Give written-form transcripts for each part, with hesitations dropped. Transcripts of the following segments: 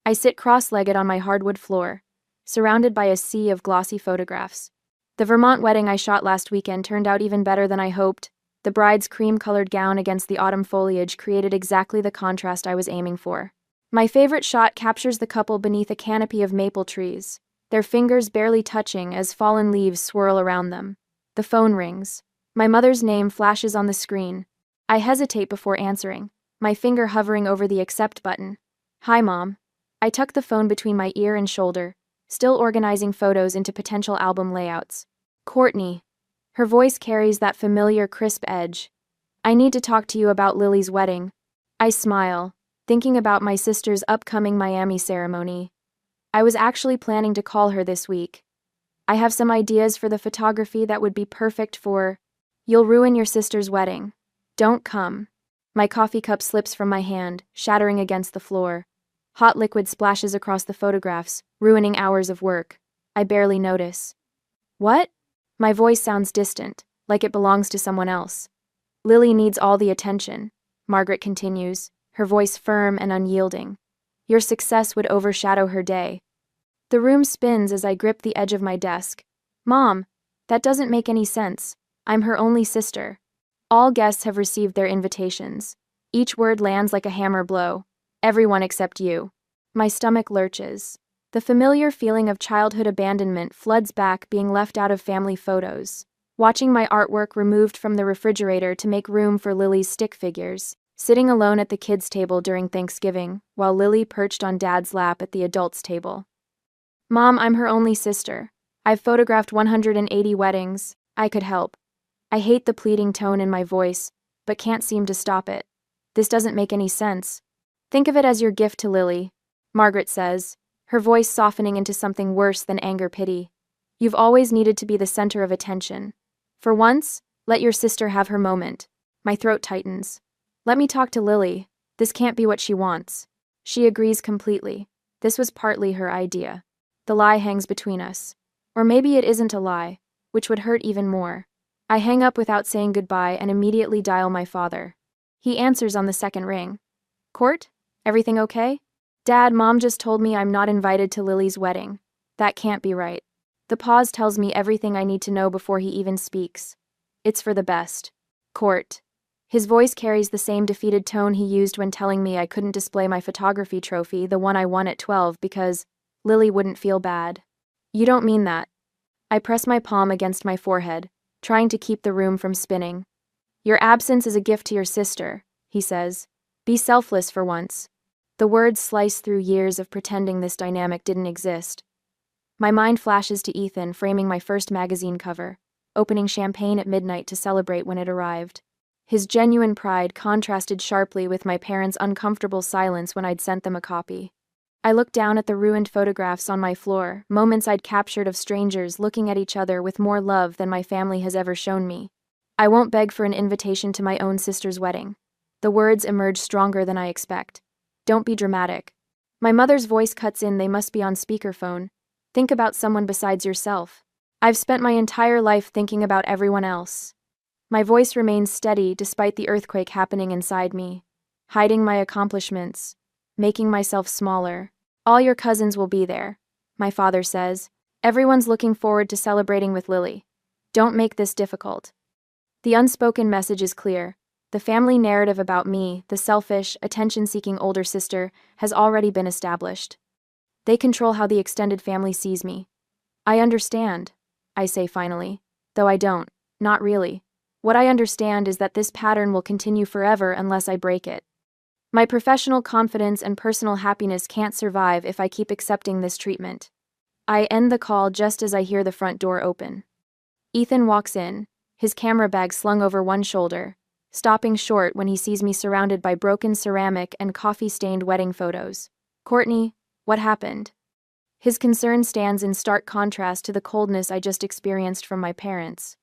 I sit cross-legged on my hardwood floor, surrounded by a sea of glossy photographs. The Vermont wedding I shot last weekend turned out even better than I hoped. The bride's cream-colored gown against the autumn foliage created exactly the contrast I was aiming for. My favorite shot captures the couple beneath a canopy of maple trees, their fingers barely touching as fallen leaves swirl around them. The phone rings. My mother's name flashes on the screen. I hesitate before answering, my finger hovering over the accept button. "Hi, Mom." I tuck the phone between my ear and shoulder, still organizing photos into potential album layouts. "Courtney." Her voice carries that familiar crisp edge. "I need to talk to you about Lily's wedding." I smile, thinking about my sister's upcoming Miami ceremony. I was actually planning to call her this week. I have some ideas for the photography that would be perfect for... You'll ruin your sister's wedding. Don't come. My coffee cup slips from my hand, shattering against the floor. Hot liquid splashes across the photographs, ruining hours of work. I barely notice. "What?" My voice sounds distant, like it belongs to someone else. "Lily needs all the attention," Margaret continues, her voice firm and unyielding. "Your success would overshadow her day." The room spins as I grip the edge of my desk. "Mom, that doesn't make any sense. I'm her only sister." All guests have received their invitations. Each word lands like a hammer blow. "Everyone except you." My stomach lurches. The familiar feeling of childhood abandonment floods back, being left out of family photos. Watching my artwork removed from the refrigerator to make room for Lily's stick figures. Sitting alone at the kids' table during Thanksgiving, while Lily perched on Dad's lap at the adults' table. "Mom, I'm her only sister. I've photographed 180 weddings. I could help." I hate the pleading tone in my voice, but can't seem to stop it. This doesn't make any sense. "Think of it as your gift to Lily," Margaret says, her voice softening into something worse than anger-pity. "You've always needed to be the center of attention. For once, let your sister have her moment." My throat tightens. "Let me talk to Lily. This can't be what she wants." She agrees completely. This was partly her idea. The lie hangs between us. Or maybe it isn't a lie, which would hurt even more. I hang up without saying goodbye and immediately dial my father. He answers on the second ring. "Court? Everything okay?" "Dad, Mom just told me I'm not invited to Lily's wedding. That can't be right." The pause tells me everything I need to know before he even speaks. "It's for the best." "Court." His voice carries the same defeated tone he used when telling me I couldn't display my photography trophy, the one I won at 12, because Lily wouldn't feel bad. "You don't mean that." I press my palm against my forehead, trying to keep the room from spinning. "Your absence is a gift to your sister," he says. "Be selfless for once." The words slice through years of pretending this dynamic didn't exist. My mind flashes to Ethan framing my first magazine cover, opening champagne at midnight to celebrate when it arrived. His genuine pride contrasted sharply with my parents' uncomfortable silence when I'd sent them a copy. I looked down at the ruined photographs on my floor, moments I'd captured of strangers looking at each other with more love than my family has ever shown me. "I won't beg for an invitation to my own sister's wedding." The words emerge stronger than I expect. "Don't be dramatic." My mother's voice cuts in. "They must be on speakerphone. Think about someone besides yourself." "I've spent my entire life thinking about everyone else." My voice remains steady despite the earthquake happening inside me. Hiding my accomplishments. Making myself smaller. "All your cousins will be there," my father says. "Everyone's looking forward to celebrating with Lily. Don't make this difficult." The unspoken message is clear. The family narrative about me, the selfish, attention-seeking older sister, has already been established. They control how the extended family sees me. "I understand," I say finally, though I don't, not really. What I understand is that this pattern will continue forever unless I break it. My professional confidence and personal happiness can't survive if I keep accepting this treatment. I end the call just as I hear the front door open. Ethan walks in, his camera bag slung over one shoulder, stopping short when he sees me surrounded by broken ceramic and coffee-stained wedding photos. "Courtney, what happened?" His concern stands in stark contrast to the coldness I just experienced from my parents.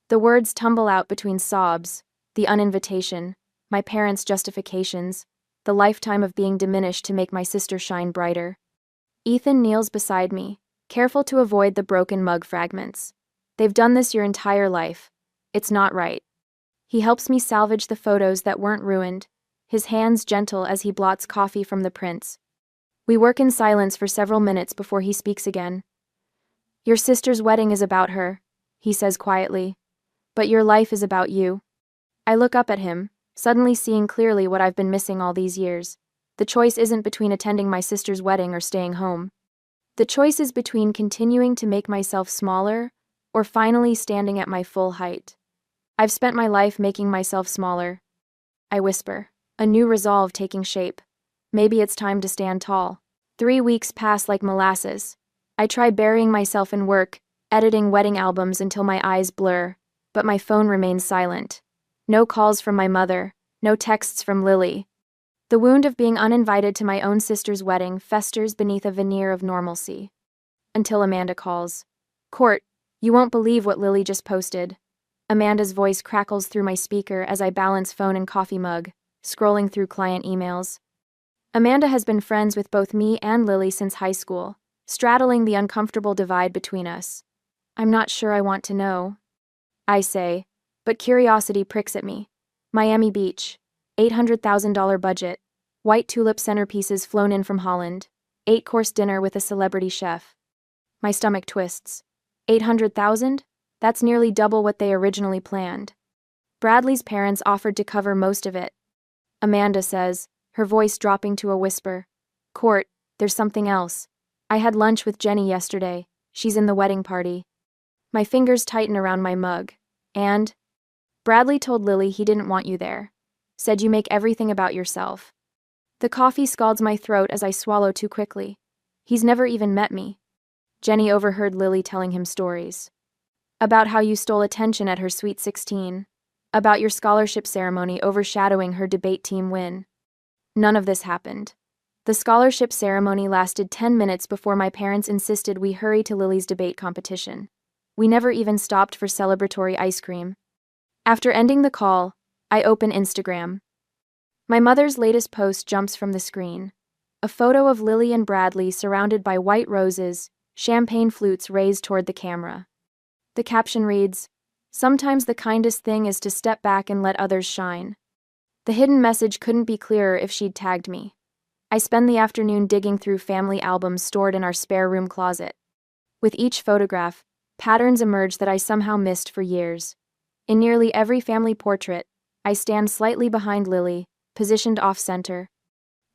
The words tumble out between sobs, the uninvitation, my parents' justifications, the lifetime of being diminished to make my sister shine brighter. Ethan kneels beside me, careful to avoid the broken mug fragments. "They've done this your entire life. It's not right." He helps me salvage the photos that weren't ruined, his hands gentle as he blots coffee from the prints. We work in silence for several minutes before he speaks again. Your sister's wedding is about her, he says quietly. But your life is about you. I look up at him, suddenly seeing clearly what I've been missing all these years. The choice isn't between attending my sister's wedding or staying home. The choice is between continuing to make myself smaller or finally standing at my full height. I've spent my life making myself smaller. I whisper, a new resolve taking shape. Maybe it's time to stand tall. 3 weeks pass like molasses. I try burying myself in work, editing wedding albums until my eyes blur, but my phone remains silent. No calls from my mother, no texts from Lily. The wound of being uninvited to my own sister's wedding festers beneath a veneer of normalcy. Until Amanda calls. Court, you won't believe what Lily just posted. Amanda's voice crackles through my speaker as I balance phone and coffee mug, scrolling through client emails. Amanda has been friends with both me and Lily since high school, straddling the uncomfortable divide between us. I'm not sure I want to know, I say, but curiosity pricks at me. Miami Beach, $800,000 budget, white tulip centerpieces flown in from Holland, 8-course dinner with a celebrity chef. My stomach twists. 800,000? That's nearly double what they originally planned. Bradley's parents offered to cover most of it. Amanda says, her voice dropping to a whisper. Court, there's something else. I had lunch with Jenny yesterday. She's in the wedding party. My fingers tighten around my mug. And? Bradley told Lily he didn't want you there. Said you make everything about yourself. The coffee scalds my throat as I swallow too quickly. He's never even met me. Jenny overheard Lily telling him stories. About how you stole attention at her Sweet 16. About your scholarship ceremony overshadowing her debate team win. None of this happened. The scholarship ceremony lasted 10 minutes before my parents insisted we hurry to Lily's debate competition. We never even stopped for celebratory ice cream. After ending the call, I open Instagram. My mother's latest post jumps from the screen. A photo of Lily and Bradley surrounded by white roses, champagne flutes raised toward the camera. The caption reads, "Sometimes the kindest thing is to step back and let others shine." The hidden message couldn't be clearer if she'd tagged me. I spend the afternoon digging through family albums stored in our spare room closet. With each photograph, patterns emerge that I somehow missed for years. In nearly every family portrait, I stand slightly behind Lily, positioned off-center.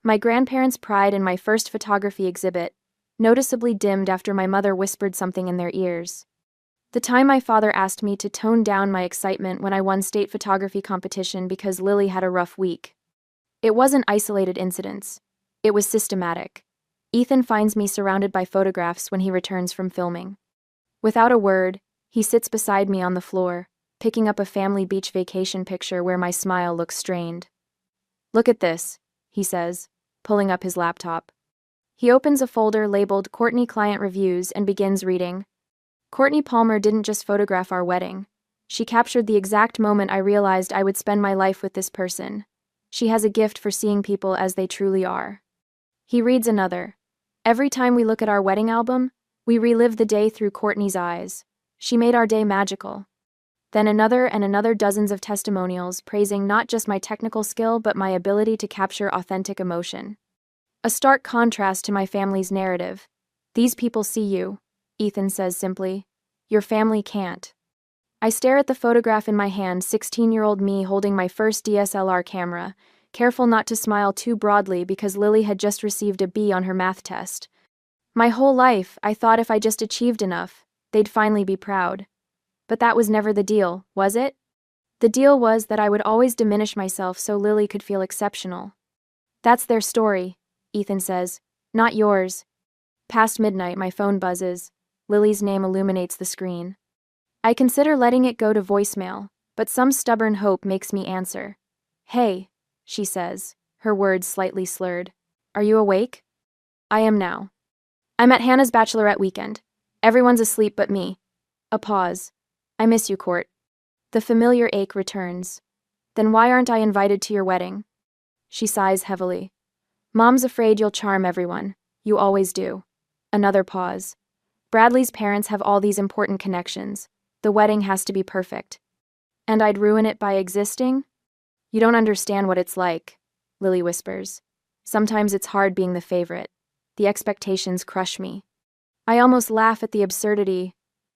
My grandparents' pride in my first photography exhibit, noticeably dimmed after my mother whispered something in their ears. The time my father asked me to tone down my excitement when I won state photography competition because Lily had a rough week. It wasn't isolated incidents. It was systematic. Ethan finds me surrounded by photographs when he returns from filming. Without a word, he sits beside me on the floor, picking up a family beach vacation picture where my smile looks strained. Look at this, he says, pulling up his laptop. He opens a folder labeled Courtney Client Reviews and begins reading. Courtney Palmer didn't just photograph our wedding. She captured the exact moment I realized I would spend my life with this person. She has a gift for seeing people as they truly are. He reads another. Every time we look at our wedding album, we relive the day through Courtney's eyes. She made our day magical. Then another and another dozens of testimonials praising not just my technical skill but my ability to capture authentic emotion. A stark contrast to my family's narrative. These people see you, Ethan says simply. Your family can't. I stare at the photograph in my hand, 16-year-old me holding my first DSLR camera, careful not to smile too broadly because Lily had just received a B on her math test. My whole life, I thought if I just achieved enough, they'd finally be proud. But that was never the deal, was it? The deal was that I would always diminish myself so Lily could feel exceptional. That's their story, Ethan says, not yours. Past midnight, my phone buzzes. Lily's name illuminates the screen. I consider letting it go to voicemail, but some stubborn hope makes me answer. Hey, she says, her words slightly slurred. Are you awake? I am now. I'm at Hannah's bachelorette weekend. Everyone's asleep but me. A pause. I miss you, Court. The familiar ache returns. Then why aren't I invited to your wedding? She sighs heavily. Mom's afraid you'll charm everyone. You always do. Another pause. Bradley's parents have all these important connections. The wedding has to be perfect. And I'd ruin it by existing? You don't understand what it's like, Lily whispers. Sometimes it's hard being the favorite. the expectations crush me. I almost laugh at the absurdity.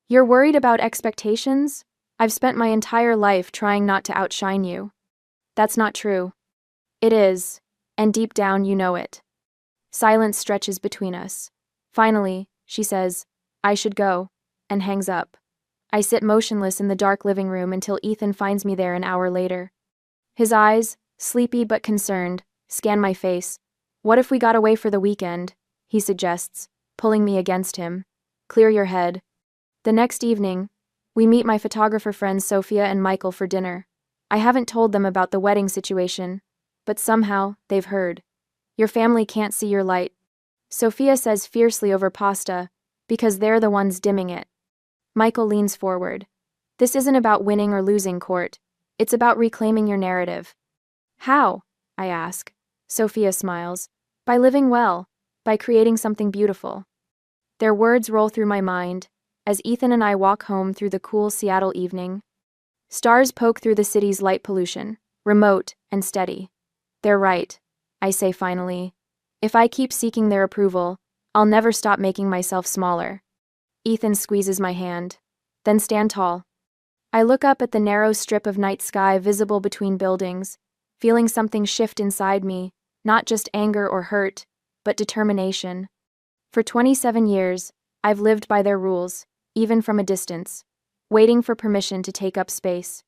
You're worried about expectations? I've spent my entire life trying not to outshine you. That's not true. It is, and deep down you know it. Silence stretches between us. Finally, she says, I should go, and hangs up. I sit motionless in the dark living room until Ethan finds me there an hour later. His eyes, sleepy but concerned, scan my face. What if we got away for the weekend? He suggests, pulling me against him. Clear your head. The next evening, we meet my photographer friends Sophia and Michael for dinner. I haven't told them about the wedding situation, but somehow they've heard. Your family can't see your light, Sophia says fiercely over pasta, because they're the ones dimming it. Michael leans forward. This isn't about winning or losing, Court. It's about reclaiming your narrative. How? I ask. Sophia smiles. By living well, by creating something beautiful. Their words roll through my mind, as Ethan and I walk home through the cool Seattle evening. Stars poke through the city's light pollution, remote and steady. They're right, I say finally. If I keep seeking their approval, I'll never stop making myself smaller. Ethan squeezes my hand. Then stand tall. I look up at the narrow strip of night sky visible between buildings, feeling something shift inside me, not just anger or hurt, but determination. For 27 years, I've lived by their rules, even from a distance, waiting for permission to take up space.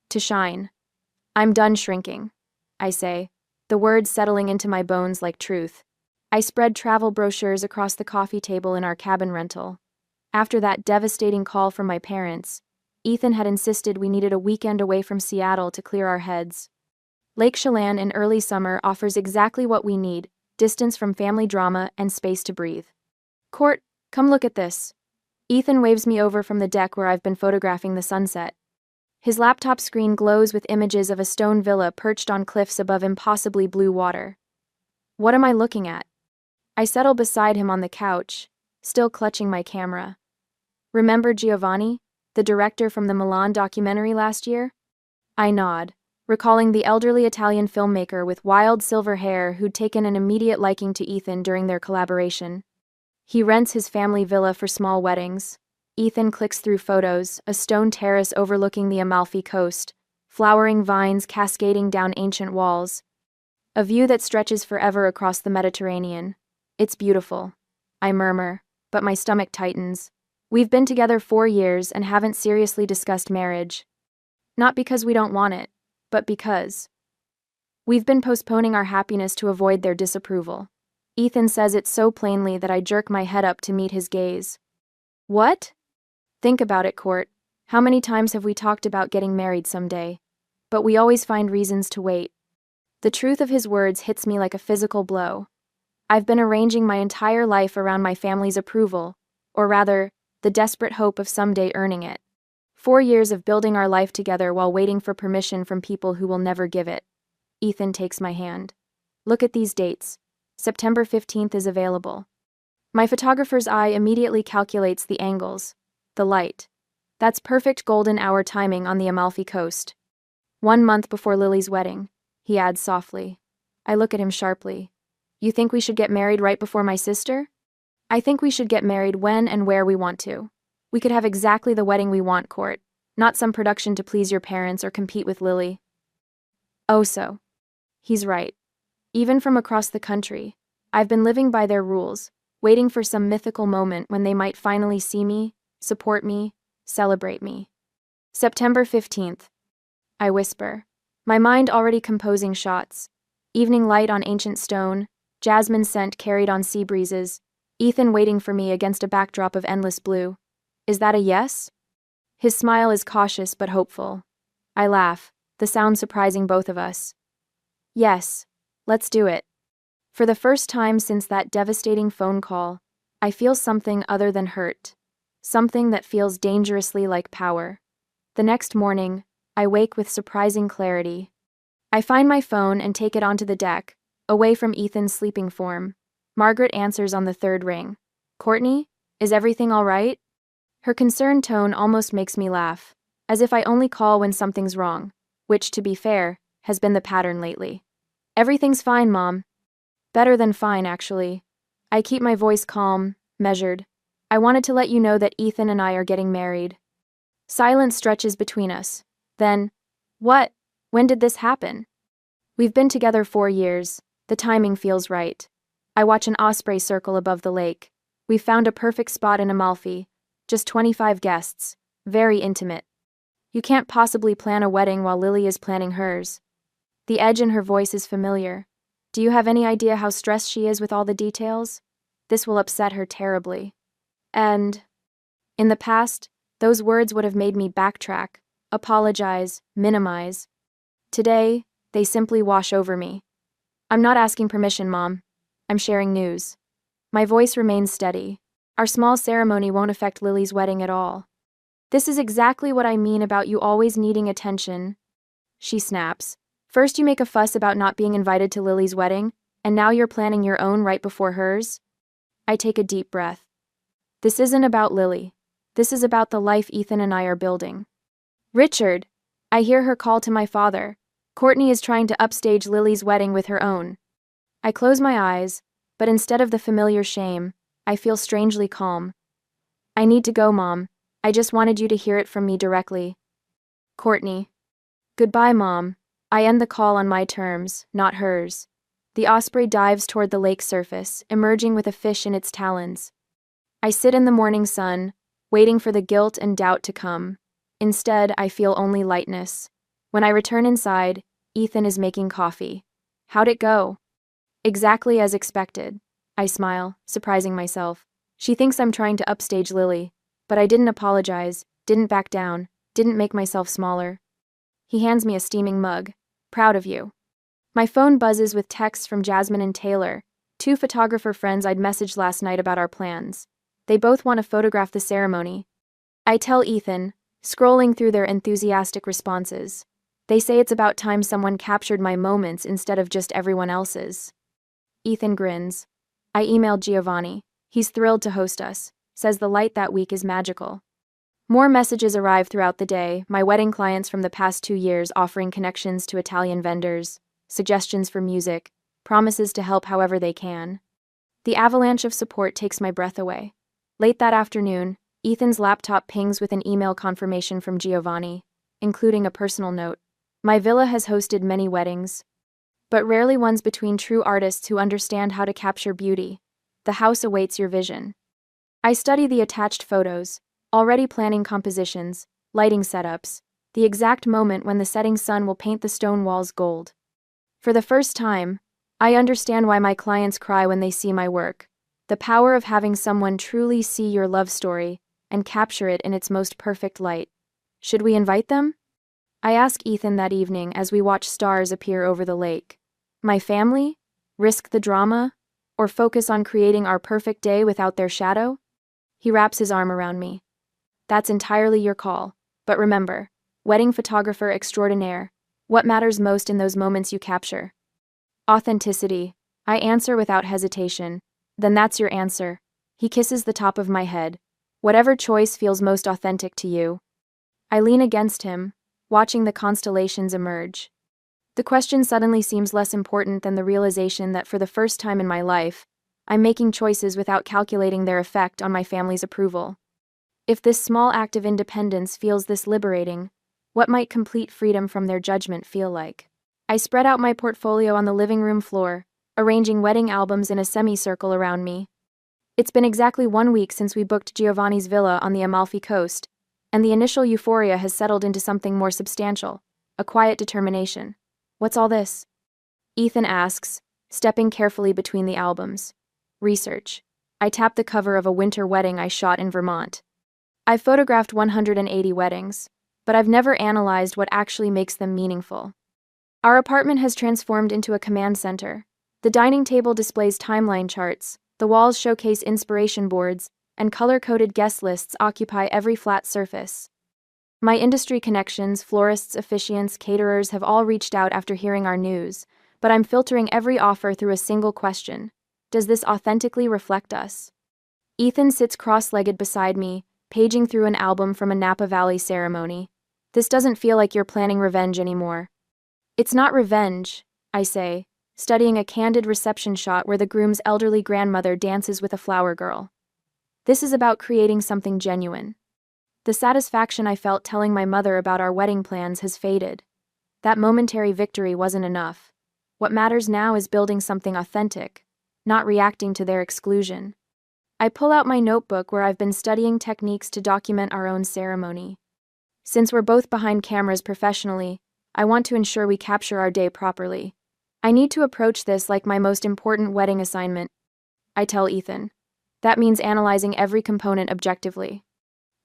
To shine. I'm done shrinking, I say, the words settling into my bones like truth. I spread travel brochures across the coffee table in our cabin rental. After that devastating call from my parents, Ethan had insisted we needed a weekend away from Seattle to clear our heads. Lake Chelan in early summer offers exactly what we need: distance from family drama and space to breathe. Court, come look at this. Ethan waves me over from the deck where I've been photographing the sunset. His laptop screen glows with images of a stone villa perched on cliffs above impossibly blue water. What am I looking at? I settle beside him on the couch, still clutching my camera. Remember Giovanni, the director from the Milan documentary last year? I nod, recalling the elderly Italian filmmaker with wild silver hair who'd taken an immediate liking to Ethan during their collaboration. He rents his family villa for small weddings. Ethan clicks through photos, a stone terrace overlooking the Amalfi Coast, flowering vines cascading down ancient walls. A view that stretches forever across the Mediterranean. It's beautiful, I murmur, but my stomach tightens. We've been together 4 years and haven't seriously discussed marriage. Not because we don't want it, but because. We've been postponing our happiness to avoid their disapproval. Ethan says it so plainly that I jerk my head up to meet his gaze. What? Think about it, Court. How many times have we talked about getting married someday? But we always find reasons to wait. The truth of his words hits me like a physical blow. I've been arranging my entire life around my family's approval, or rather, the desperate hope of someday earning it. 4 years of building our life together while waiting for permission from people who will never give it. Ethan takes my hand. Look at these dates. September 15th is available. My photographer's eye immediately calculates the angles, the light. That's perfect golden hour timing on the Amalfi Coast. 1 month before Lily's wedding, he adds softly. I look at him sharply. You think we should get married right before my sister? I think we should get married when and where we want to. We could have exactly the wedding we want, Court, not some production to please your parents or compete with Lily. Oh so. He's right. Even from across the country, I've been living by their rules, waiting for some mythical moment when they might finally see me, support me, celebrate me. September 15th. I whisper, my mind already composing shots. Evening light on ancient stone, jasmine scent carried on sea breezes, Ethan waiting for me against a backdrop of endless blue. Is that a yes? His smile is cautious but hopeful. I laugh, the sound surprising both of us. Yes, let's do it. For the first time since that devastating phone call, I feel something other than hurt. Something that feels dangerously like power. The next morning, I wake with surprising clarity. I find my phone and take it onto the deck, away from Ethan's sleeping form. Margaret answers on the 3rd ring. Courtney, is everything all right? Her concerned tone almost makes me laugh, as if I only call when something's wrong, which, to be fair, has been the pattern lately. Everything's fine, Mom. Better than fine, actually. I keep my voice calm, measured. I wanted to let you know that Ethan and I are getting married. Silence stretches between us. Then, what? When did this happen? We've been together 4 years. The timing feels right. I watch an osprey circle above the lake. We've found a perfect spot in Amalfi. Just 25 guests. Very intimate. You can't possibly plan a wedding while Lily is planning hers. The edge in her voice is familiar. Do you have any idea how stressed she is with all the details? This will upset her terribly. And in the past, those words would have made me backtrack, apologize, minimize. Today, they simply wash over me. I'm not asking permission, Mom. I'm sharing news. My voice remains steady. Our small ceremony won't affect Lily's wedding at all. This is exactly what I mean about you always needing attention. She snaps. First you make a fuss about not being invited to Lily's wedding, and now you're planning your own right before hers? I take a deep breath. This isn't about Lily. This is about the life Ethan and I are building. Richard! I hear her call to my father. Courtney is trying to upstage Lily's wedding with her own. I close my eyes, but instead of the familiar shame, I feel strangely calm. I need to go, Mom. I just wanted you to hear it from me directly. Courtney. Goodbye, Mom. I end the call on my terms, not hers. The osprey dives toward the lake surface, emerging with a fish in its talons. I sit in the morning sun, waiting for the guilt and doubt to come. Instead, I feel only lightness. When I return inside, Ethan is making coffee. How'd it go? Exactly as expected. I smile, surprising myself. She thinks I'm trying to upstage Lily, but I didn't apologize, didn't back down, didn't make myself smaller. He hands me a steaming mug. Proud of you. My phone buzzes with texts from Jasmine and Taylor, 2 photographer friends I'd messaged last night about our plans. They both want to photograph the ceremony. I tell Ethan, scrolling through their enthusiastic responses. They say it's about time someone captured my moments instead of just everyone else's. Ethan grins. I emailed Giovanni. He's thrilled to host us, says the light that week is magical. More messages arrive throughout the day, my wedding clients from the past 2 years offering connections to Italian vendors, suggestions for music, promises to help however they can. The avalanche of support takes my breath away. Late that afternoon, Ethan's laptop pings with an email confirmation from Giovanni, including a personal note. My villa has hosted many weddings, but rarely ones between true artists who understand how to capture beauty. The house awaits your vision. I study the attached photos, already planning compositions, lighting setups, the exact moment when the setting sun will paint the stone walls gold. For the first time, I understand why my clients cry when they see my work. The power of having someone truly see your love story and capture it in its most perfect light. Should we invite them? I ask Ethan that evening as we watch stars appear over the lake. My family? Risk the drama? Or focus on creating our perfect day without their shadow? He wraps his arm around me. That's entirely your call. But remember, wedding photographer extraordinaire, what matters most in those moments you capture? Authenticity. I answer without hesitation. Then that's your answer. He kisses the top of my head. Whatever choice feels most authentic to you. I lean against him, watching the constellations emerge. The question suddenly seems less important than the realization that for the first time in my life, I'm making choices without calculating their effect on my family's approval. If this small act of independence feels this liberating, what might complete freedom from their judgment feel like? I spread out my portfolio on the living room floor, arranging wedding albums in a semicircle around me. It's been exactly 1 week since we booked Giovanni's villa on the Amalfi coast, and the initial euphoria has settled into something more substantial, a quiet determination. What's all this? Ethan asks, stepping carefully between the albums. Research. I tap the cover of a winter wedding I shot in Vermont. I've photographed 180 weddings, but I've never analyzed what actually makes them meaningful. Our apartment has transformed into a command center. The dining table displays timeline charts, the walls showcase inspiration boards, and color-coded guest lists occupy every flat surface. My industry connections, florists, officiants, caterers have all reached out after hearing our news, but I'm filtering every offer through a single question. Does this authentically reflect us? Ethan sits cross-legged beside me, paging through an album from a Napa Valley ceremony. This doesn't feel like you're planning revenge anymore. It's not revenge, I say, studying a candid reception shot where the groom's elderly grandmother dances with a flower girl. This is about creating something genuine. The satisfaction I felt telling my mother about our wedding plans has faded. That momentary victory wasn't enough. What matters now is building something authentic, not reacting to their exclusion. I pull out my notebook where I've been studying techniques to document our own ceremony. Since we're both behind cameras professionally, I want to ensure we capture our day properly. I need to approach this like my most important wedding assignment, I tell Ethan. That means analyzing every component objectively.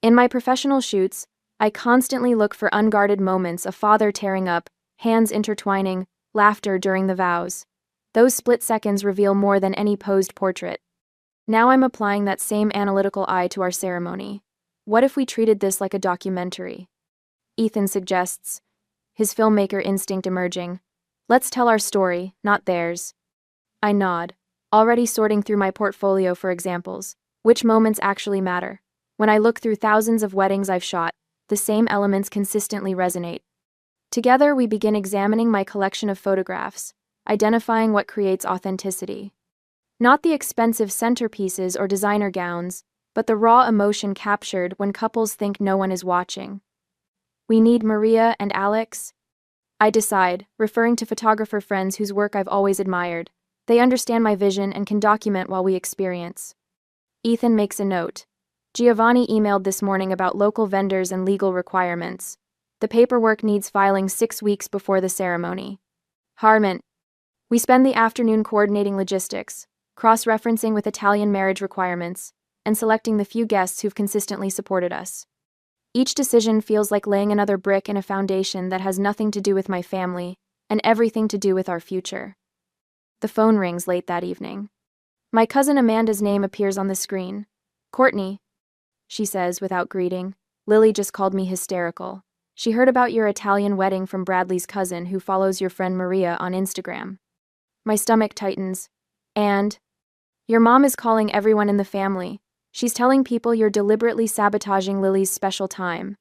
In my professional shoots, I constantly look for unguarded moments, a father tearing up, hands intertwining, laughter during the vows. Those split seconds reveal more than any posed portrait. Now I'm applying that same analytical eye to our ceremony. What if we treated this like a documentary? Ethan suggests, his filmmaker instinct emerging. Let's tell our story, not theirs. I nod, already sorting through my portfolio for examples. Which moments actually matter? When I look through thousands of weddings I've shot, the same elements consistently resonate. Together, we begin examining my collection of photographs, identifying what creates authenticity. Not the expensive centerpieces or designer gowns, but the raw emotion captured when couples think no one is watching. We need Maria and Alex, I decide, referring to photographer friends whose work I've always admired. They understand my vision and can document while we experience. Ethan makes a note. Giovanni emailed this morning about local vendors and legal requirements. The paperwork needs filing 6 weeks before the ceremony. Harmon. We spend the afternoon coordinating logistics, cross-referencing with Italian marriage requirements, and selecting the few guests who've consistently supported us. Each decision feels like laying another brick in a foundation that has nothing to do with my family, and everything to do with our future. The phone rings late that evening. My cousin Amanda's name appears on the screen. Courtney, she says without greeting. Lily just called me hysterical. She heard about your Italian wedding from Bradley's cousin who follows your friend Maria on Instagram. My stomach tightens. And? Your mom is calling everyone in the family. She's telling people you're deliberately sabotaging Lily's special time.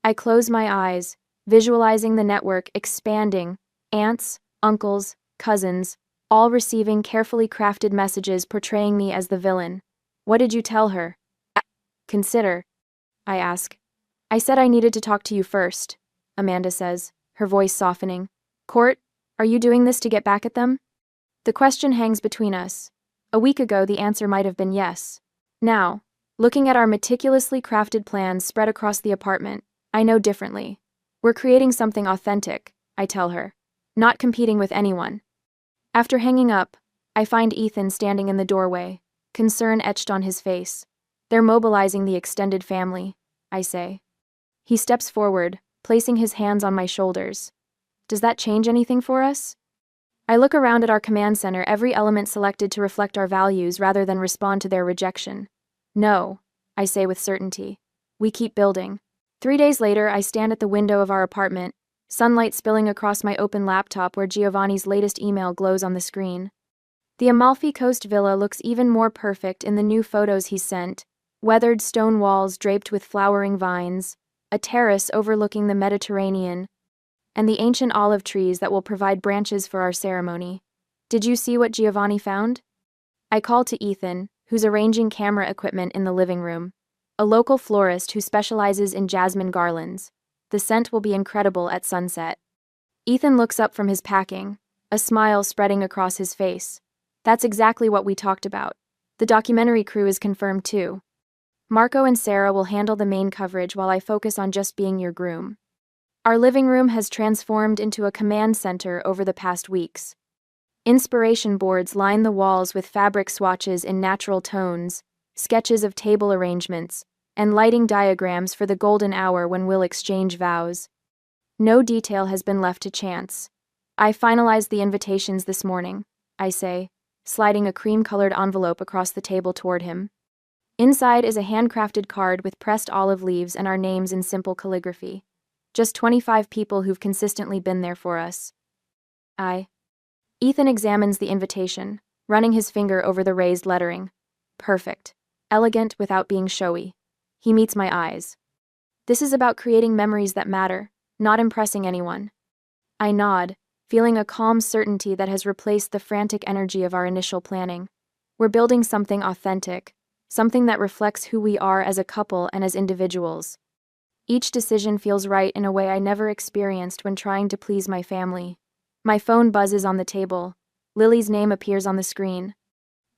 I close my eyes, visualizing the network expanding, aunts, uncles, cousins, all receiving carefully crafted messages portraying me as the villain. What did you tell her? Consider, I ask. I said I needed to talk to you first, Amanda says, her voice softening. Court, are you doing this to get back at them? The question hangs between us. A week ago, the answer might have been yes. Now, looking at our meticulously crafted plans spread across the apartment, I know differently. We're creating something authentic, I tell her, not competing with anyone. After hanging up, I find Ethan standing in the doorway, concern etched on his face. They're mobilizing the extended family, I say. He steps forward, placing his hands on my shoulders. Does that change anything for us? I look around at our command center, every element selected to reflect our values rather than respond to their rejection. No, I say with certainty. We keep building. 3 days later, I stand at the window of our apartment, sunlight spilling across my open laptop where Giovanni's latest email glows on the screen. The Amalfi Coast villa looks even more perfect in the new photos he sent, weathered stone walls draped with flowering vines, a terrace overlooking the Mediterranean, and the ancient olive trees that will provide branches for our ceremony. Did you see what Giovanni found? I call to Ethan, who's arranging camera equipment in the living room, a local florist who specializes in jasmine garlands. The scent will be incredible at sunset. Ethan looks up from his packing, a smile spreading across his face. That's exactly what we talked about. The documentary crew is confirmed too. Marco and Sarah will handle the main coverage while I focus on just being your groom. Our living room has transformed into a command center over the past weeks. Inspiration boards line the walls with fabric swatches in natural tones, sketches of table arrangements, and lighting diagrams for the golden hour when we'll exchange vows. No detail has been left to chance. I finalized the invitations this morning, I say, sliding a cream-colored envelope across the table toward him. Inside is a handcrafted card with pressed olive leaves and our names in simple calligraphy. Just 25 people who've consistently been there for us. Ethan examines the invitation, running his finger over the raised lettering. Perfect. Elegant without being showy. He meets my eyes. This is about creating memories that matter, not impressing anyone. I nod, feeling a calm certainty that has replaced the frantic energy of our initial planning. We're building something authentic, something that reflects who we are as a couple and as individuals. Each decision feels right in a way I never experienced when trying to please my family. My phone buzzes on the table. Lily's name appears on the screen.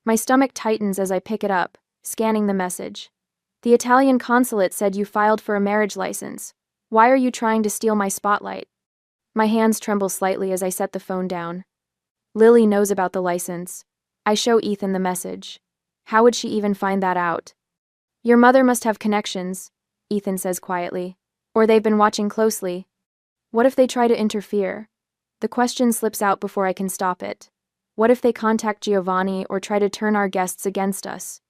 My stomach tightens as I pick it up, scanning the message. The Italian consulate said you filed for a marriage license. Why are you trying to steal my spotlight? My hands tremble slightly as I set the phone down. Lily knows about the license. I show Ethan the message. How would she even find that out? Your mother must have connections, Ethan says quietly. Or they've been watching closely. What if they try to interfere? The question slips out before I can stop it. What if they contact Giovanni or try to turn our guests against us?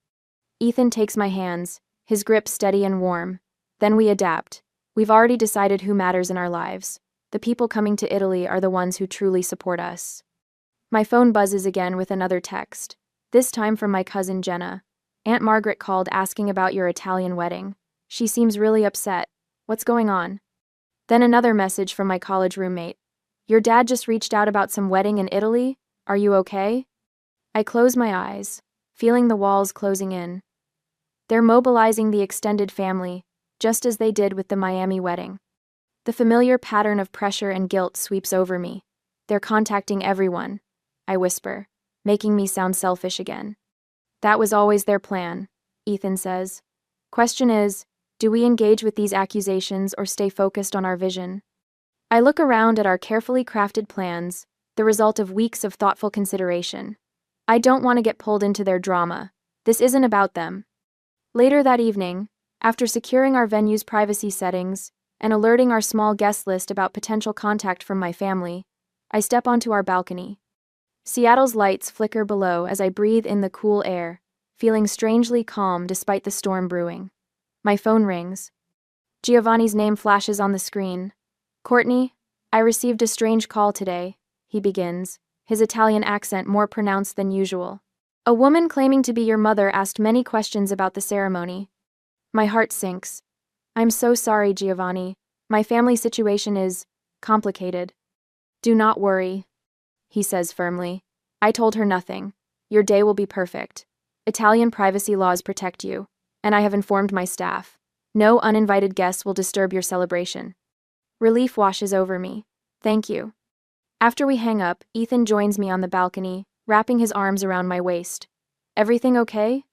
Ethan takes my hands, his grip steady and warm. Then we adapt. We've already decided who matters in our lives. The people coming to Italy are the ones who truly support us. My phone buzzes again with another text, this time from my cousin Jenna. Aunt Margaret called asking about your Italian wedding. She seems really upset. What's going on? Then another message from my college roommate. Your dad just reached out about some wedding in Italy? Are you okay? I close my eyes, feeling the walls closing in. They're mobilizing the extended family, just as they did with the Miami wedding. The familiar pattern of pressure and guilt sweeps over me. They're contacting everyone, I whisper, making me sound selfish again. That was always their plan, Ethan says. Question is, do we engage with these accusations or stay focused on our vision? I look around at our carefully crafted plans, the result of weeks of thoughtful consideration. I don't want to get pulled into their drama. This isn't about them. Later that evening, after securing our venue's privacy settings and alerting our small guest list about potential contact from my family, I step onto our balcony. Seattle's lights flicker below as I breathe in the cool air, feeling strangely calm despite the storm brewing. My phone rings. Giovanni's name flashes on the screen. Courtney, I received a strange call today, he begins, his Italian accent more pronounced than usual. A woman claiming to be your mother asked many questions about the ceremony. My heart sinks. I'm so sorry, Giovanni. My family situation is complicated. Do not worry, he says firmly. I told her nothing. Your day will be perfect. Italian privacy laws protect you, and I have informed my staff. No uninvited guests will disturb your celebration. Relief washes over me. Thank you. After we hang up, Ethan joins me on the balcony, wrapping his arms around my waist. Everything okay?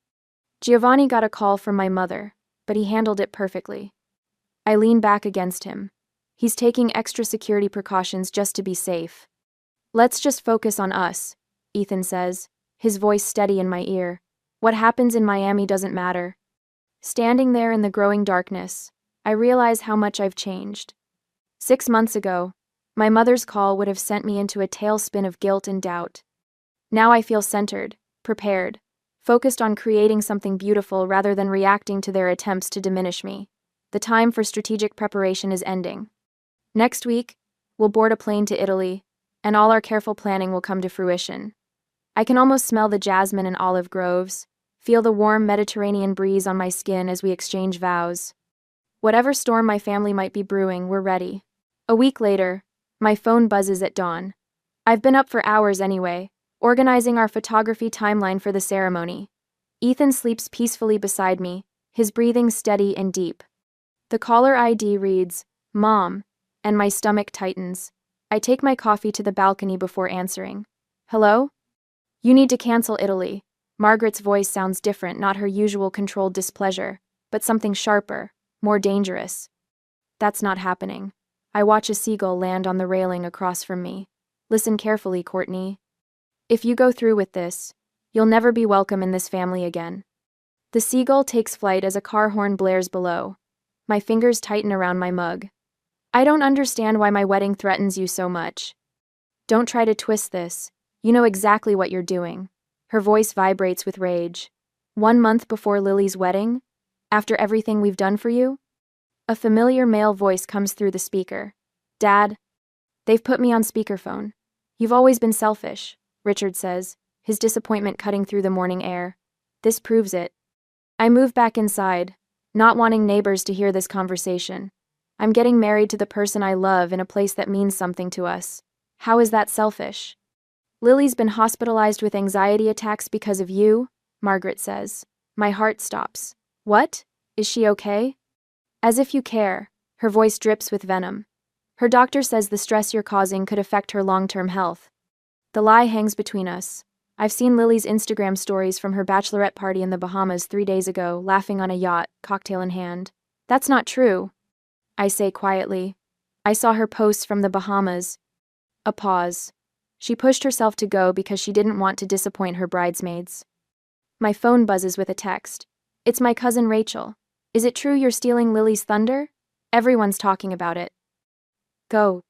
Giovanni got a call from my mother, but he handled it perfectly. I lean back against him. He's taking extra security precautions just to be safe. Let's just focus on us, Ethan says, his voice steady in my ear. What happens in Miami doesn't matter. Standing there in the growing darkness, I realize how much I've changed. 6 months ago, my mother's call would have sent me into a tailspin of guilt and doubt. Now I feel centered, prepared, focused on creating something beautiful rather than reacting to their attempts to diminish me. The time for strategic preparation is ending. Next week, we'll board a plane to Italy, and all our careful planning will come to fruition. I can almost smell the jasmine and olive groves, feel the warm Mediterranean breeze on my skin as we exchange vows. Whatever storm my family might be brewing, we're ready. A week later, my phone buzzes at dawn. I've been up for hours anyway, organizing our photography timeline for the ceremony. Ethan sleeps peacefully beside me, his breathing steady and deep. The caller ID reads, Mom, and my stomach tightens. I take my coffee to the balcony before answering. Hello? You need to cancel Italy. Margaret's voice sounds different, not her usual controlled displeasure, but something sharper, more dangerous. That's not happening. I watch a seagull land on the railing across from me. Listen carefully, Courtney. If you go through with this, you'll never be welcome in this family again. The seagull takes flight as a car horn blares below. My fingers tighten around my mug. I don't understand why my wedding threatens you so much. Don't try to twist this. You know exactly what you're doing. Her voice vibrates with rage. 1 month before Lily's wedding? After everything we've done for you? A familiar male voice comes through the speaker. Dad? They've put me on speakerphone. You've always been selfish, Richard says, his disappointment cutting through the morning air. This proves it. I move back inside, not wanting neighbors to hear this conversation. I'm getting married to the person I love in a place that means something to us. How is that selfish? Lily's been hospitalized with anxiety attacks because of you, Margaret says. My heart stops. What? Is she okay? As if you care. Her voice drips with venom. Her doctor says the stress you're causing could affect her long-term health. The lie hangs between us. I've seen Lily's Instagram stories from her bachelorette party in the Bahamas 3 days ago, laughing on a yacht, cocktail in hand. That's not true, I say quietly. I saw her posts from the Bahamas. A pause. She pushed herself to go because she didn't want to disappoint her bridesmaids. My phone buzzes with a text. It's my cousin Rachel. Is it true you're stealing Lily's thunder? Everyone's talking about it. Go.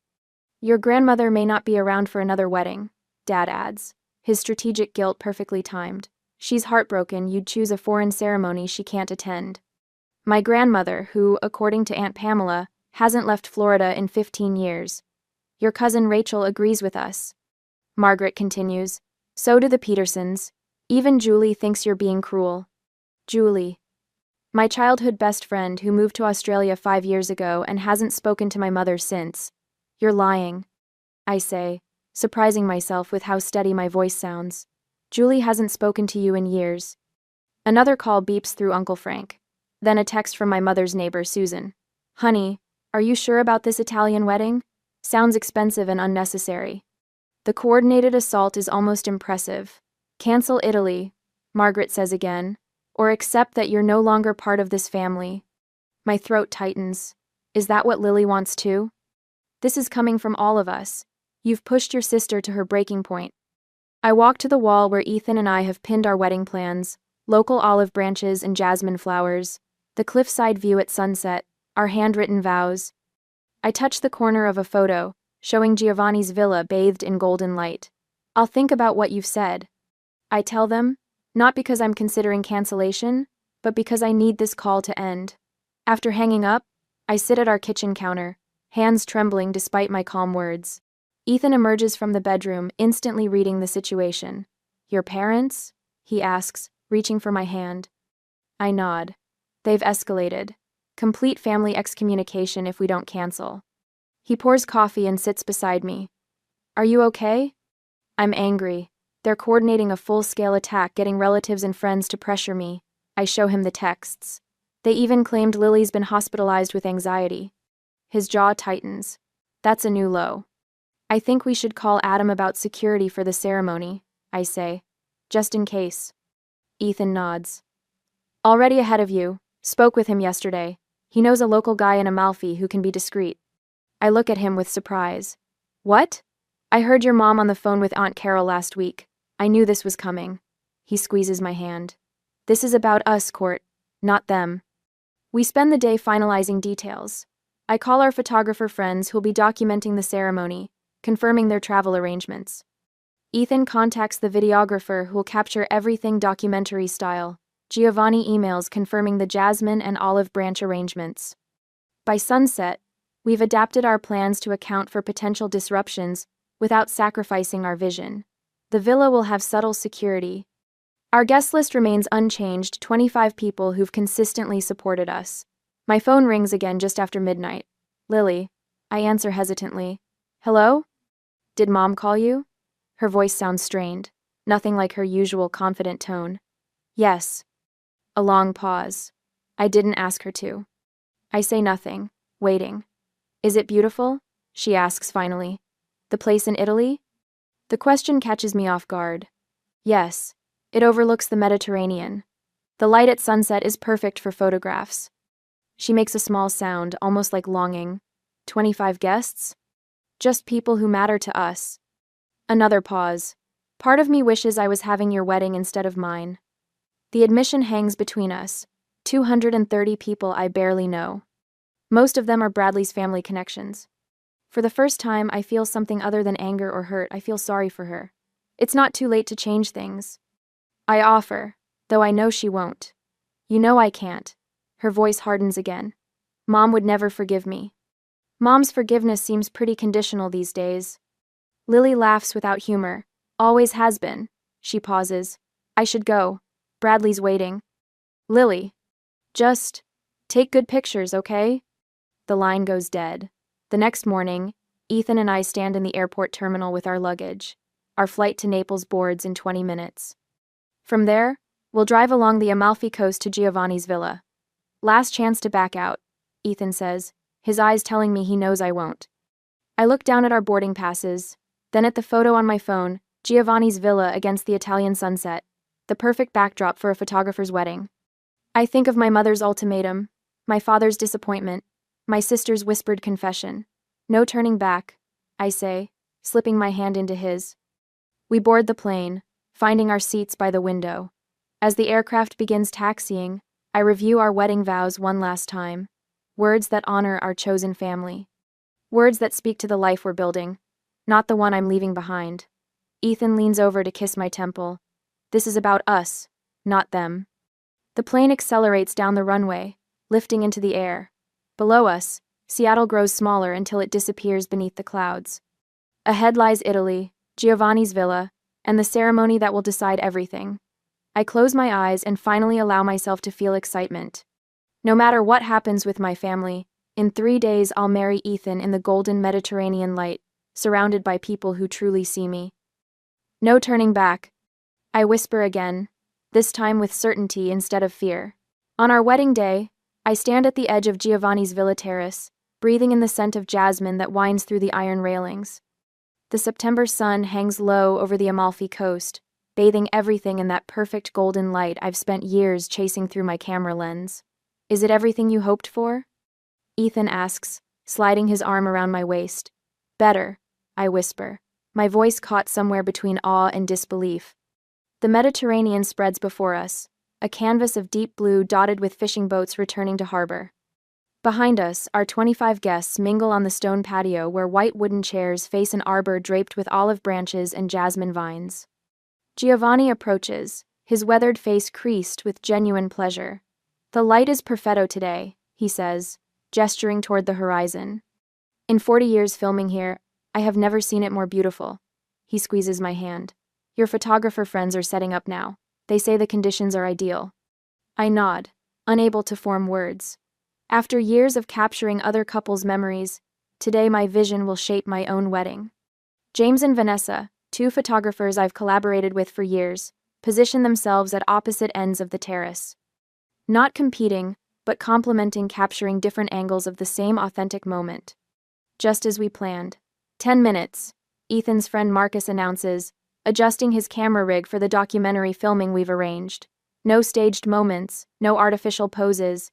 Your grandmother may not be around for another wedding, Dad adds, his strategic guilt perfectly timed. She's heartbroken you'd choose a foreign ceremony she can't attend. My grandmother, who, according to Aunt Pamela, hasn't left Florida in 15 years. Your cousin Rachel agrees with us. Margaret continues. So do the Petersons. Even Julie thinks you're being cruel. Julie. My childhood best friend who moved to Australia 5 years ago and hasn't spoken to my mother since. You're lying, I say, surprising myself with how steady my voice sounds. Julie hasn't spoken to you in years. Another call beeps through Uncle Frank. Then a text from my mother's neighbor, Susan. Honey, are you sure about this Italian wedding? Sounds expensive and unnecessary. The coordinated assault is almost impressive. Cancel Italy, Margaret says again, or accept that you're no longer part of this family. My throat tightens. Is that what Lily wants too? This is coming from all of us. You've pushed your sister to her breaking point. I walk to the wall where Ethan and I have pinned our wedding plans, local olive branches and jasmine flowers, the cliffside view at sunset, our handwritten vows. I touch the corner of a photo, showing Giovanni's villa bathed in golden light. I'll think about what you've said. I tell them, not because I'm considering cancellation, but because I need this call to end. After hanging up, I sit at our kitchen counter, hands trembling despite my calm words. Ethan emerges from the bedroom, instantly reading the situation. Your parents? He asks, reaching for my hand. I nod. They've escalated. Complete family excommunication if we don't cancel. He pours coffee and sits beside me. Are you okay? I'm angry. They're coordinating a full-scale attack, getting relatives and friends to pressure me. I show him the texts. They even claimed Lily's been hospitalized with anxiety. His jaw tightens. That's a new low. I think we should call Adam about security for the ceremony, I say. Just in case. Ethan nods. Already ahead of you. Spoke with him yesterday. He knows a local guy in Amalfi who can be discreet. I look at him with surprise. What? I heard your mom on the phone with Aunt Carol last week. I knew this was coming. He squeezes my hand. This is about us, Court, not them. We spend the day finalizing details. I call our photographer friends who'll be documenting the ceremony, confirming their travel arrangements. Ethan contacts the videographer who'll capture everything documentary style. Giovanni emails confirming the jasmine and olive branch arrangements. By sunset, we've adapted our plans to account for potential disruptions without sacrificing our vision. The villa will have subtle security. Our guest list remains unchanged, 25 people who've consistently supported us. My phone rings again just after midnight. Lily. I answer hesitantly. Hello? Did Mom call you? Her voice sounds strained, nothing like her usual confident tone. Yes. A long pause. I didn't ask her to. I say nothing, waiting. Is it beautiful? She asks finally. The place in Italy? The question catches me off guard. Yes. It overlooks the Mediterranean. The light at sunset is perfect for photographs. She makes a small sound, almost like longing. 25 guests? Just people who matter to us. Another pause. Part of me wishes I was having your wedding instead of mine. The admission hangs between us. 230 people I barely know. Most of them are Bradley's family connections. For the first time, I feel something other than anger or hurt. I feel sorry for her. It's not too late to change things. I offer, though I know she won't. You know I can't. Her voice hardens again. Mom would never forgive me. Mom's forgiveness seems pretty conditional these days. Lily laughs without humor. Always has been. She pauses. I should go. Bradley's waiting. Lily. Just take good pictures, okay? The line goes dead. The next morning, Ethan and I stand in the airport terminal with our luggage. Our flight to Naples boards in 20 minutes. From there, we'll drive along the Amalfi Coast to Giovanni's villa. Last chance to back out, Ethan says, his eyes telling me he knows I won't. I look down at our boarding passes, then at the photo on my phone, Giovanni's villa against the Italian sunset, the perfect backdrop for a photographer's wedding. I think of my mother's ultimatum, my father's disappointment, my sister's whispered confession. No turning back, I say, slipping my hand into his. We board the plane, finding our seats by the window. As the aircraft begins taxiing, I review our wedding vows one last time. Words that honor our chosen family. Words that speak to the life we're building, not the one I'm leaving behind. Ethan leans over to kiss my temple. This is about us, not them. The plane accelerates down the runway, lifting into the air. Below us, Seattle grows smaller until it disappears beneath the clouds. Ahead lies Italy, Giovanni's villa, and the ceremony that will decide everything. I close my eyes and finally allow myself to feel excitement. No matter what happens with my family, in 3 days I'll marry Ethan in the golden Mediterranean light, surrounded by people who truly see me. No turning back. I whisper again, this time with certainty instead of fear. On our wedding day, I stand at the edge of Giovanni's villa terrace, breathing in the scent of jasmine that winds through the iron railings. The September sun hangs low over the Amalfi Coast, bathing everything in that perfect golden light I've spent years chasing through my camera lens. Is it everything you hoped for? Ethan asks, sliding his arm around my waist. Better, I whisper, my voice caught somewhere between awe and disbelief. The Mediterranean spreads before us, a canvas of deep blue dotted with fishing boats returning to harbor. Behind us, our 25 guests mingle on the stone patio where white wooden chairs face an arbor draped with olive branches and jasmine vines. Giovanni approaches, his weathered face creased with genuine pleasure. The light is perfetto today, he says, gesturing toward the horizon. In 40 years filming here, I have never seen it more beautiful. He squeezes my hand. Your photographer friends are setting up now. They say the conditions are ideal. I nod, unable to form words. After years of capturing other couples' memories, today my vision will shape my own wedding. James and Vanessa, 2 photographers I've collaborated with for years, position themselves at opposite ends of the terrace. Not competing, but complementing, capturing different angles of the same authentic moment. Just as we planned. 10 minutes, Ethan's friend Marcus announces, adjusting his camera rig for the documentary filming we've arranged. No staged moments, no artificial poses.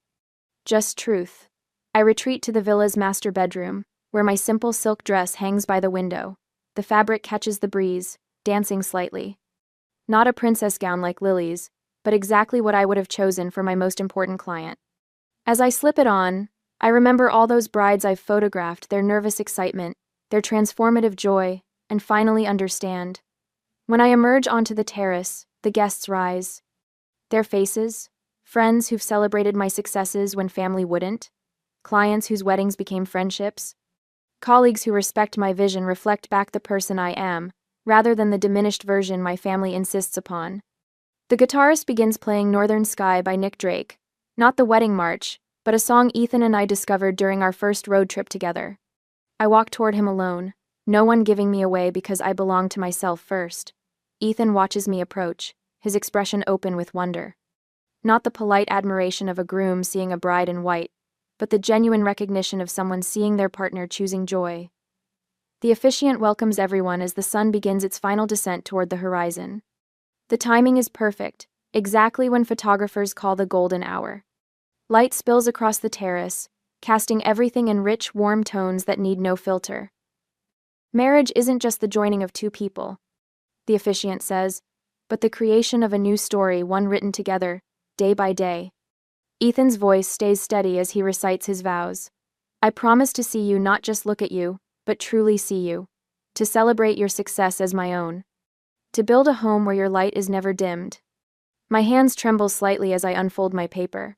Just truth. I retreat to the villa's master bedroom, where my simple silk dress hangs by the window. The fabric catches the breeze, dancing slightly. Not a princess gown like Lily's, but exactly what I would have chosen for my most important client. As I slip it on, I remember all those brides I've photographed, their nervous excitement, their transformative joy, and finally understand. When I emerge onto the terrace, the guests rise. Their faces, friends who've celebrated my successes when family wouldn't, clients whose weddings became friendships, colleagues who respect my vision reflect back the person I am, rather than the diminished version my family insists upon. The guitarist begins playing Northern Sky by Nick Drake, not the wedding march, but a song Ethan and I discovered during our first road trip together. I walk toward him alone, no one giving me away because I belong to myself first. Ethan watches me approach, his expression open with wonder. Not the polite admiration of a groom seeing a bride in white, but the genuine recognition of someone seeing their partner choosing joy. The officiant welcomes everyone as the sun begins its final descent toward the horizon. The timing is perfect, exactly when photographers call the golden hour. Light spills across the terrace, casting everything in rich, warm tones that need no filter. Marriage isn't just the joining of 2 people, the officiant says, but the creation of a new story, one written together, day by day. Ethan's voice stays steady as he recites his vows. I promise to see you, not just look at you, but truly see you. To celebrate your success as my own. To build a home where your light is never dimmed. My hands tremble slightly as I unfold my paper.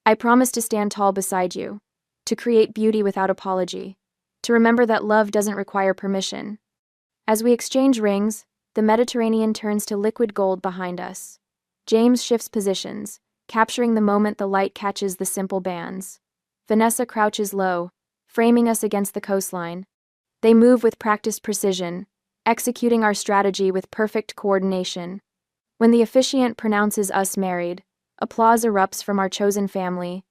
I promise to stand tall beside you. To create beauty without apology. To remember that love doesn't require permission. As we exchange rings, the Mediterranean turns to liquid gold behind us. James shifts positions, capturing the moment the light catches the simple bands. Vanessa crouches low, framing us against the coastline. They move with practiced precision, executing our strategy with perfect coordination. When the officiant pronounces us married, applause erupts from our chosen family.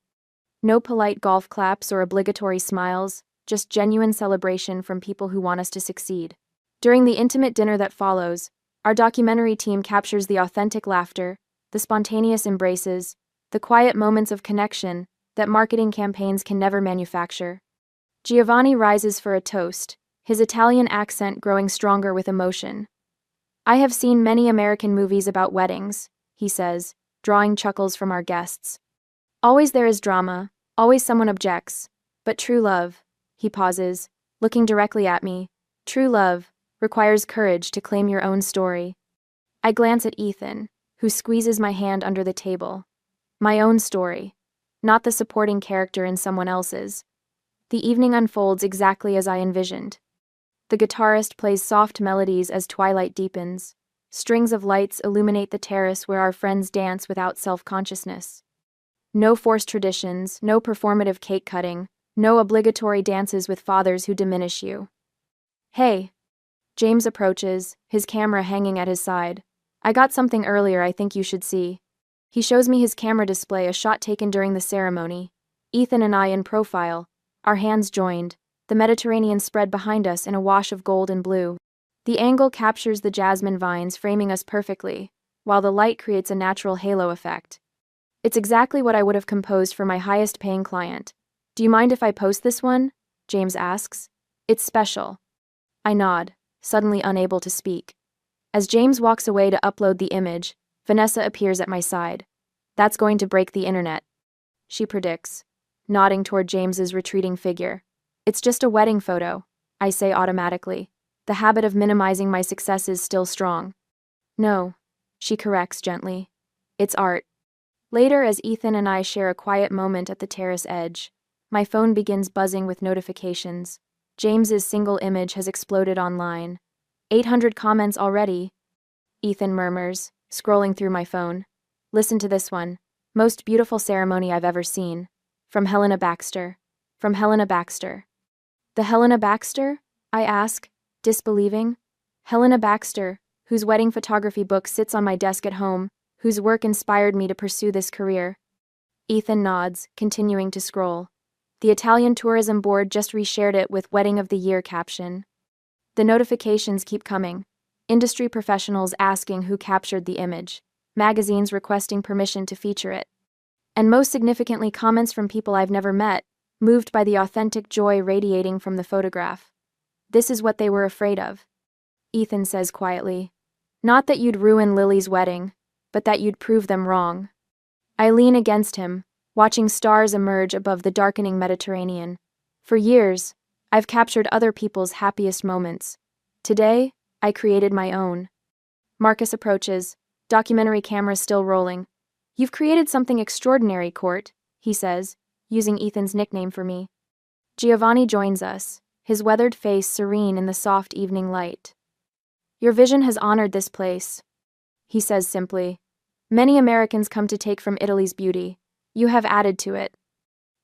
No polite golf claps or obligatory smiles, just genuine celebration from people who want us to succeed. During the intimate dinner that follows, our documentary team captures the authentic laughter, the spontaneous embraces, the quiet moments of connection that marketing campaigns can never manufacture. Giovanni rises for a toast, his Italian accent growing stronger with emotion. I have seen many American movies about weddings, he says, drawing chuckles from our guests. Always there is drama, always someone objects, but true love, he pauses, looking directly at me, true love requires courage to claim your own story. I glance at Ethan, who squeezes my hand under the table. My own story, not the supporting character in someone else's. The evening unfolds exactly as I envisioned. The guitarist plays soft melodies as twilight deepens. Strings of lights illuminate the terrace where our friends dance without self-consciousness. No forced traditions, no performative cake cutting, no obligatory dances with fathers who diminish you. Hey! James approaches, his camera hanging at his side. I got something earlier I think you should see. He shows me his camera display, a shot taken during the ceremony. Ethan and I in profile, our hands joined, the Mediterranean spread behind us in a wash of gold and blue. The angle captures the jasmine vines framing us perfectly, while the light creates a natural halo effect. It's exactly what I would have composed for my highest paying client. Do you mind if I post this one? James asks. It's special. I nod, suddenly unable to speak. As James walks away to upload the image, Vanessa appears at my side. That's going to break the internet, she predicts, nodding toward James's retreating figure. It's just a wedding photo, I say automatically. The habit of minimizing my success is still strong. No, she corrects gently. It's art. Later, as Ethan and I share a quiet moment at the terrace edge, my phone begins buzzing with notifications. James's single image has exploded online. 800 comments already, Ethan murmurs, scrolling through my phone. Listen to this one. Most beautiful ceremony I've ever seen. From Helena Baxter. From Helena Baxter. The Helena Baxter? I ask, disbelieving. Helena Baxter, whose wedding photography book sits on my desk at home, whose work inspired me to pursue this career. Ethan nods, continuing to scroll. The Italian Tourism Board just reshared it with Wedding of the Year caption. The notifications keep coming. Industry professionals asking who captured the image. Magazines requesting permission to feature it. And most significantly, comments from people I've never met, moved by the authentic joy radiating from the photograph. This is what they were afraid of. Ethan says quietly. Not that you'd ruin Lily's wedding, but that you'd prove them wrong. I lean against him, watching stars emerge above the darkening Mediterranean. For years, I've captured other people's happiest moments. Today, I created my own. Marcus approaches, documentary camera still rolling. You've created something extraordinary, Court, he says, using Ethan's nickname for me. Giovanni joins us, his weathered face serene in the soft evening light. Your vision has honored this place, he says simply. Many Americans come to take from Italy's beauty. You have added to it.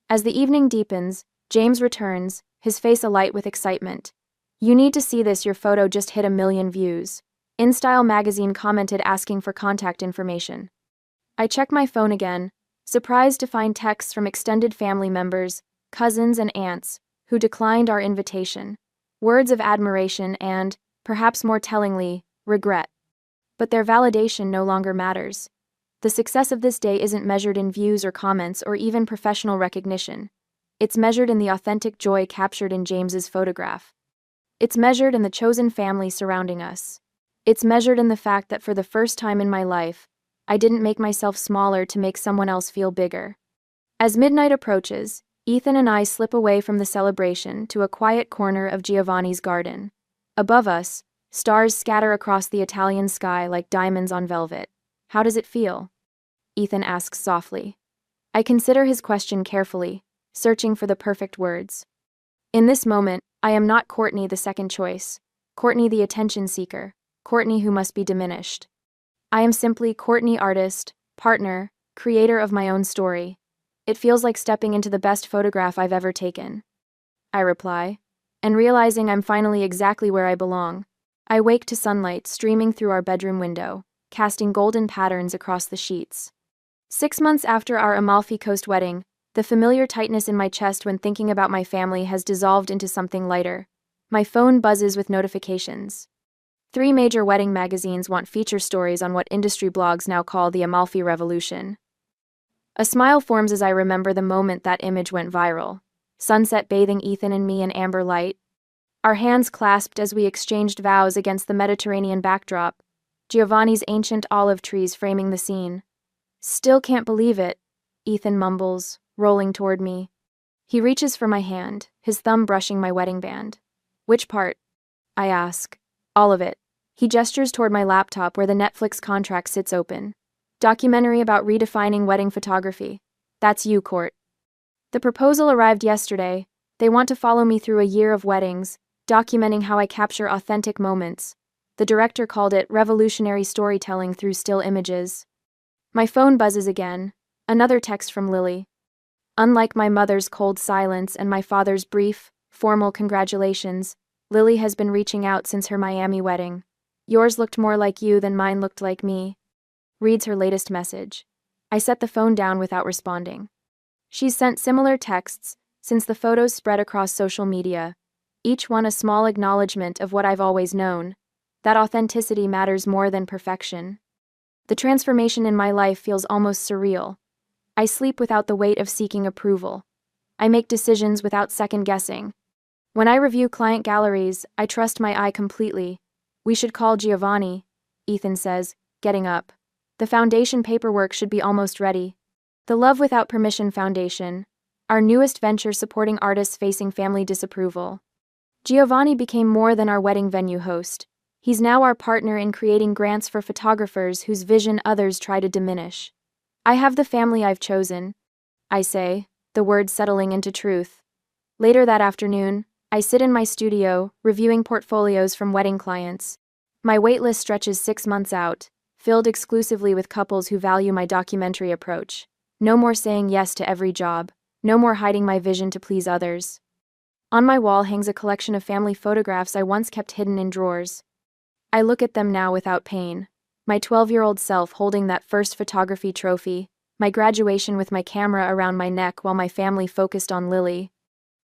As the evening deepens, James returns, his face alight with excitement. You need to see this, your photo just hit 1 million views. InStyle magazine commented asking for contact information. I check my phone again, surprised to find texts from extended family members, cousins and aunts, who declined our invitation. Words of admiration and, perhaps more tellingly, regret. But their validation no longer matters. The success of this day isn't measured in views or comments or even professional recognition. It's measured in the authentic joy captured in James's photograph. It's measured in the chosen family surrounding us. It's measured in the fact that for the first time in my life, I didn't make myself smaller to make someone else feel bigger. As midnight approaches, Ethan and I slip away from the celebration to a quiet corner of Giovanni's garden. Above us, stars scatter across the Italian sky like diamonds on velvet. How does it feel? Ethan asks softly. I consider his question carefully, searching for the perfect words. In this moment, I am not Courtney the second choice, Courtney the attention seeker, Courtney who must be diminished. I am simply Courtney, artist, partner, creator of my own story. It feels like stepping into the best photograph I've ever taken. I reply, and realizing I'm finally exactly where I belong. I wake to sunlight streaming through our bedroom window, casting golden patterns across the sheets. 6 months after our Amalfi Coast wedding, the familiar tightness in my chest when thinking about my family has dissolved into something lighter. My phone buzzes with notifications. 3 major wedding magazines want feature stories on what industry blogs now call the Amalfi Revolution. A smile forms as I remember the moment that image went viral. Sunset bathing Ethan and me in amber light. Our hands clasped as we exchanged vows against the Mediterranean backdrop. Giovanni's ancient olive trees framing the scene. "Still can't believe it," Ethan mumbles, rolling toward me. He reaches for my hand, his thumb brushing my wedding band. "Which part?" I ask. "All of it." He gestures toward my laptop where the Netflix contract sits open. "Documentary about redefining wedding photography. That's you, Court." The proposal arrived yesterday. They want to follow me through a year of weddings, documenting how I capture authentic moments. The director called it revolutionary storytelling through still images. My phone buzzes again. Another text from Lily. Unlike my mother's cold silence and my father's brief, formal congratulations, Lily has been reaching out since her Miami wedding. "Yours looked more like you than mine looked like me." Reads her latest message. I set the phone down without responding. She's sent similar texts since the photos spread across social media, each one a small acknowledgement of what I've always known, that authenticity matters more than perfection. The transformation in my life feels almost surreal. I sleep without the weight of seeking approval. I make decisions without second-guessing. When I review client galleries, I trust my eye completely. "We should call Giovanni," Ethan says, getting up. "The foundation paperwork should be almost ready." The Love Without Permission Foundation, our newest venture supporting artists facing family disapproval. Giovanni became more than our wedding venue host. He's now our partner in creating grants for photographers whose vision others try to diminish. "I have the family I've chosen," I say, the words settling into truth. Later that afternoon, I sit in my studio, reviewing portfolios from wedding clients. My waitlist stretches 6 months out, filled exclusively with couples who value my documentary approach. No more saying yes to every job. No more hiding my vision to please others. On my wall hangs a collection of family photographs I once kept hidden in drawers. I look at them now without pain. My 12-year-old self holding that first photography trophy, my graduation with my camera around my neck while my family focused on Lily.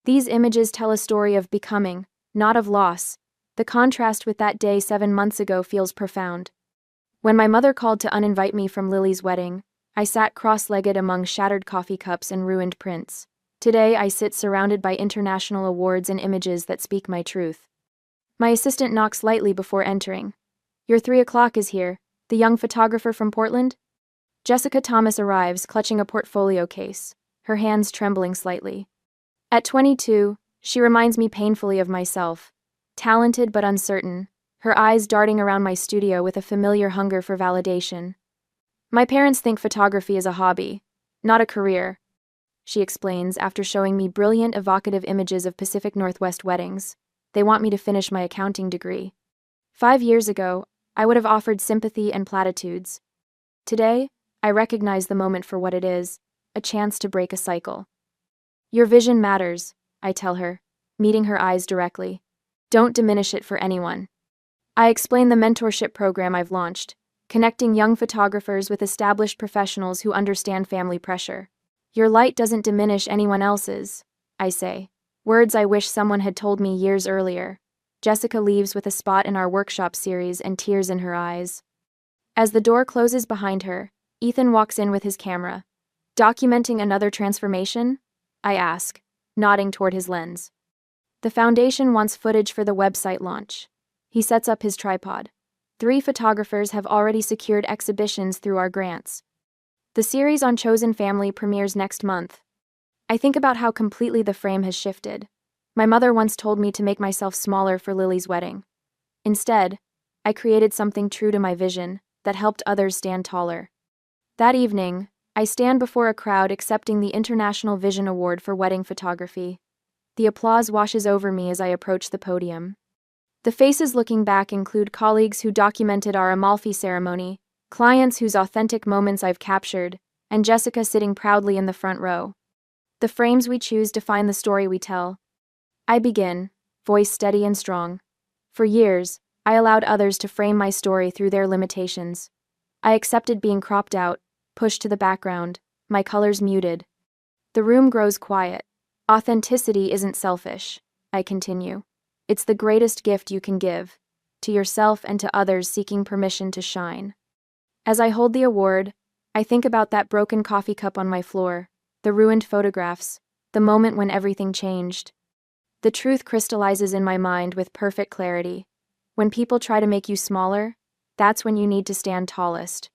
These images tell a story of becoming, not of loss. The contrast with that day 7 months ago feels profound. When my mother called to uninvite me from Lily's wedding, I sat cross-legged among shattered coffee cups and ruined prints. Today I sit surrounded by international awards and images that speak my truth. My assistant knocks lightly before entering. "Your 3 o'clock is here, the young photographer from Portland?" Jessica Thomas arrives, clutching a portfolio case, her hands trembling slightly. At 22, she reminds me painfully of myself. Talented but uncertain, her eyes darting around my studio with a familiar hunger for validation. "My parents think photography is a hobby, not a career," she explains after showing me brilliant, evocative images of Pacific Northwest weddings. "They want me to finish my accounting degree." 5 years ago, I would have offered sympathy and platitudes. Today, I recognize the moment for what it is, a chance to break a cycle. "Your vision matters," I tell her, meeting her eyes directly. "Don't diminish it for anyone." I explain the mentorship program I've launched, connecting young photographers with established professionals who understand family pressure. "Your light doesn't diminish anyone else's," I say, words I wish someone had told me years earlier. Jessica leaves with a spot in our workshop series and tears in her eyes. As the door closes behind her, Ethan walks in with his camera. "Documenting another transformation?" I ask, nodding toward his lens. "The foundation wants footage for the website launch." He sets up his tripod. 3 photographers have already secured exhibitions through our grants. The series on Chosen Family premieres next month. I think about how completely the frame has shifted. My mother once told me to make myself smaller for Lily's wedding. Instead, I created something true to my vision that helped others stand taller. That evening, I stand before a crowd accepting the International Vision Award for Wedding Photography. The applause washes over me as I approach the podium. The faces looking back include colleagues who documented our Amalfi ceremony, clients whose authentic moments I've captured, and Jessica sitting proudly in the front row. The frames we choose define the story we tell. I begin, voice steady and strong. For years, I allowed others to frame my story through their limitations. I accepted being cropped out, pushed to the background, my colors muted. The room grows quiet. Authenticity isn't selfish, I continue. It's the greatest gift you can give, to yourself and to others seeking permission to shine. As I hold the award, I think about that broken coffee cup on my floor, the ruined photographs, the moment when everything changed. The truth crystallizes in my mind with perfect clarity. When people try to make you smaller, that's when you need to stand tallest.